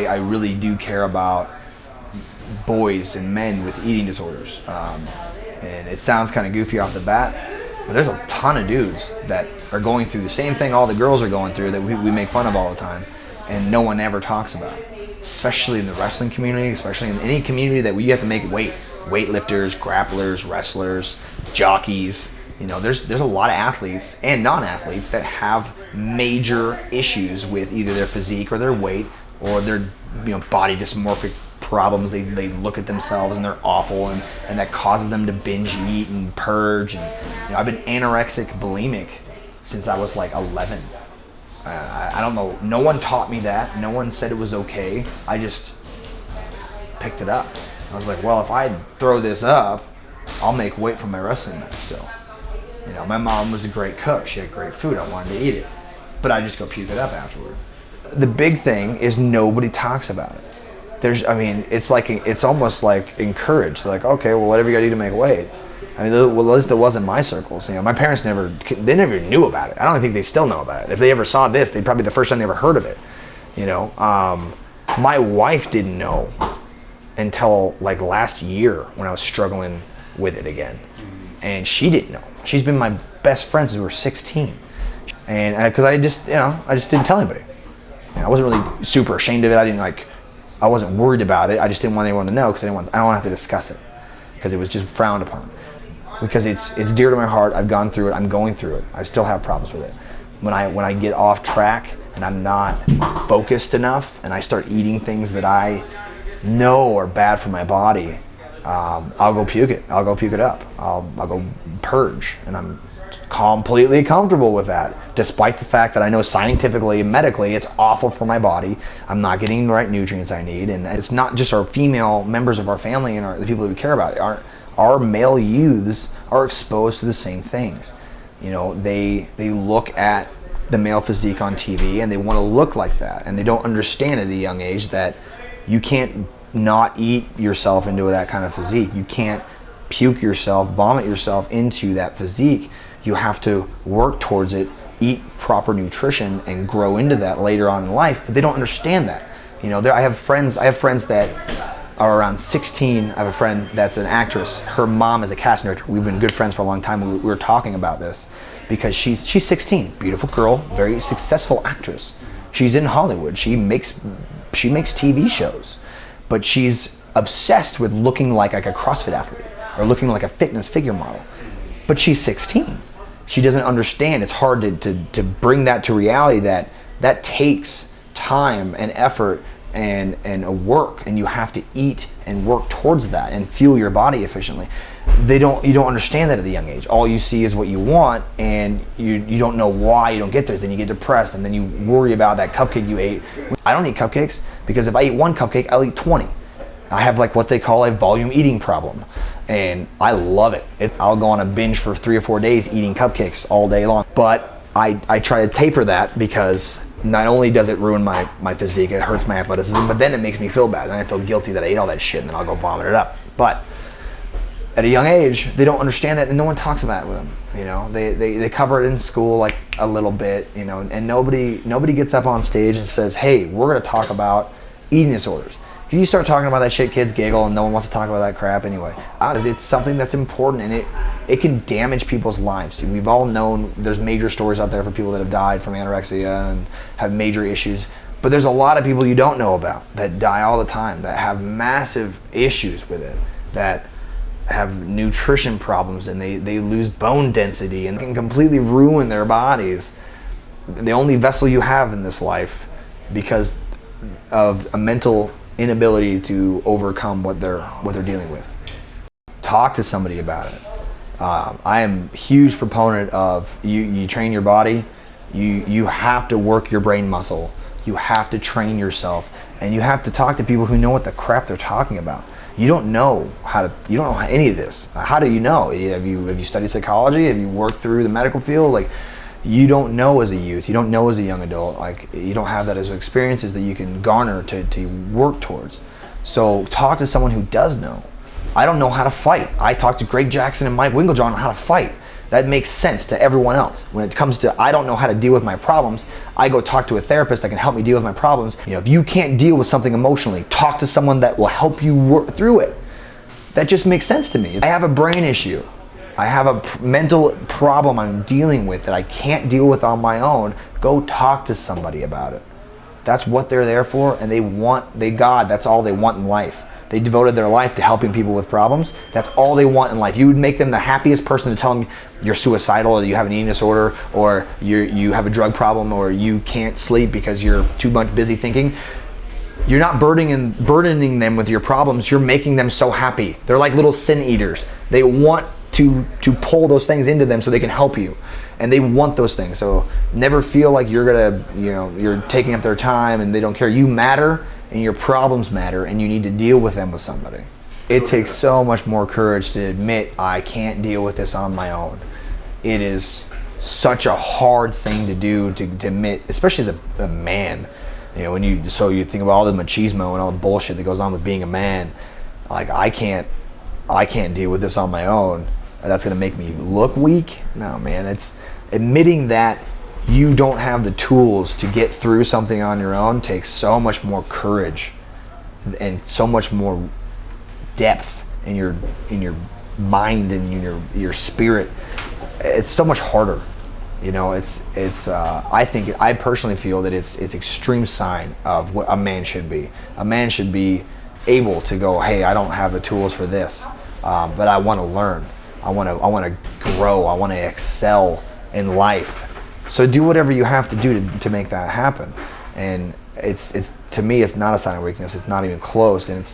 I really do care about boys and men with eating disorders. And it sounds kind of goofy off the bat, but there's a ton of dudes that are going through the same thing all the girls are going through that we make fun of all the time, and no one ever talks about. Especially in the wrestling community, especially in any community that you have to make weight. Weightlifters, grapplers, wrestlers, jockeys. You know, there's a lot of athletes and non-athletes that have major issues with either their physique or their weight or their body dysmorphic problems. They look at themselves and they're awful, and that causes them to binge eat and purge. And I've been anorexic, bulimic since I was like 11. I don't know. No one taught me that. No one said it was okay. I just picked it up. I was like, well, if I throw this up, I'll make weight for my wrestling match still. My mom was a great cook. She had great food. I wanted to eat it. But I just go puke it up afterward. The big thing is nobody talks about it. It's almost like encouraged. Like, okay, well, whatever you got to do to make weight. I mean, at least it wasn't my circles. My parents never knew about it. I don't think they still know about it. If they ever saw this, they'd probably the first time they ever heard of it. My wife didn't know until like last year when I was struggling with it again, and she didn't know. She's been my best friend since we were 16, and because I just didn't tell anybody. I wasn't really super ashamed of it. I wasn't worried about it. I just didn't want anyone to know because I don't want to have to discuss it because it was just frowned upon. Because it's dear to my heart. I've gone through it. I'm going through it. I still have problems with it. When I get off track and I'm not focused enough and I start eating things that I know are bad for my body, I'll go puke it. I'll go puke it up. I'll go purge, and I'm completely comfortable with that, despite the fact that I know scientifically and medically it's awful for my body. I'm not getting the right nutrients I need, and it's not just our female members of our family and the people that we care about. Our male youths are exposed to the same things. They look at the male physique on TV and they want to look like that, and they don't understand at a young age that you can't not eat yourself into that kind of physique. You can't puke yourself, vomit yourself into that physique. You have to work towards it, eat proper nutrition, and grow into that later on in life. But they don't understand that. I have friends that are around 16. I have a friend that's an actress. Her mom is a casting director. We've been good friends for a long time. We were talking about this because she's 16, beautiful girl, very successful actress. She's in Hollywood. She makes TV shows, but she's obsessed with looking like a CrossFit athlete or looking like a fitness figure model. But she's 16. She doesn't understand. It's hard to bring that to reality that takes time and effort and a work, and you have to eat and work towards that and fuel your body efficiently. You don't understand that at a young age. All you see is what you want, and you don't know why you don't get there. Then you get depressed, and then you worry about that cupcake you ate. I don't eat cupcakes because if I eat one cupcake, I'll eat 20. I have like what they call a volume eating problem, and I love it. I'll go on a binge for 3 or 4 days eating cupcakes all day long. But I try to taper that because not only does it ruin my physique, it hurts my athleticism, but then it makes me feel bad, and I feel guilty that I ate all that shit, and then I'll go vomit it up. But at a young age, they don't understand that, and no one talks about it with them. They cover it in school like a little bit, and nobody gets up on stage and says, hey, we're going to talk about eating disorders. If you start talking about that shit, kids giggle, and no one wants to talk about that crap anyway. It's something that's important, and it can damage people's lives. We've all known there's major stories out there for people that have died from anorexia and have major issues, but there's a lot of people you don't know about that die all the time, that have massive issues with it, that have nutrition problems, and they lose bone density and can completely ruin their bodies. The only vessel you have in this life because of a mental inability to overcome what they're dealing with. Talk to somebody about it. I am a huge proponent of you train your body, you have to work your brain muscle, you have to train yourself, and you have to talk to people who know what the crap they're talking about. You don't know any of this. How do you know? Have you studied psychology? Have you worked through the medical field? Like, you don't know as a youth, you don't know as a young adult, like you don't have that as experiences that you can garner to work towards. So talk to someone who does know. I don't know how to fight. I talked to Greg Jackson and Mike Winkeljohn on how to fight. That makes sense to everyone else. When it comes to, I don't know how to deal with my problems, I go talk to a therapist that can help me deal with my problems. You know, if you can't deal with something emotionally, talk to someone that will help you work through it. That just makes sense to me. I have a brain issue. I have a mental problem I'm dealing with that I can't deal with on my own. Go talk to somebody about it. That's what they're there for, and that's all they want in life. They devoted their life to helping people with problems. That's all they want in life. You would make them the happiest person to tell them you're suicidal, or you have an eating disorder, or you have a drug problem, or you can't sleep because you're too much busy thinking. You're not burdening them with your problems. You're making them so happy. They're like little sin eaters. They want to pull those things into them so they can help you. And they want those things. So never feel like you're taking up their time and they don't care. You matter, and your problems matter, and you need to deal with them with somebody. It takes so much more courage to admit I can't deal with this on my own. It is such a hard thing to do, to admit, especially as a man. You know, you think about all the machismo and all the bullshit that goes on with being a man. Like, I can't deal with this on my own. That's gonna make me look weak. No, man, it's admitting that you don't have the tools to get through something on your own takes so much more courage and so much more depth in your mind and in your spirit. It's so much harder. You know, I personally feel that it's extreme sign of what a man should be. A man should be able to go, hey, I don't have the tools for this, but I want to learn. I want to grow. I want to excel in life. So do whatever you have to do to make that happen. And it's to me, it's not a sign of weakness. It's not even close. And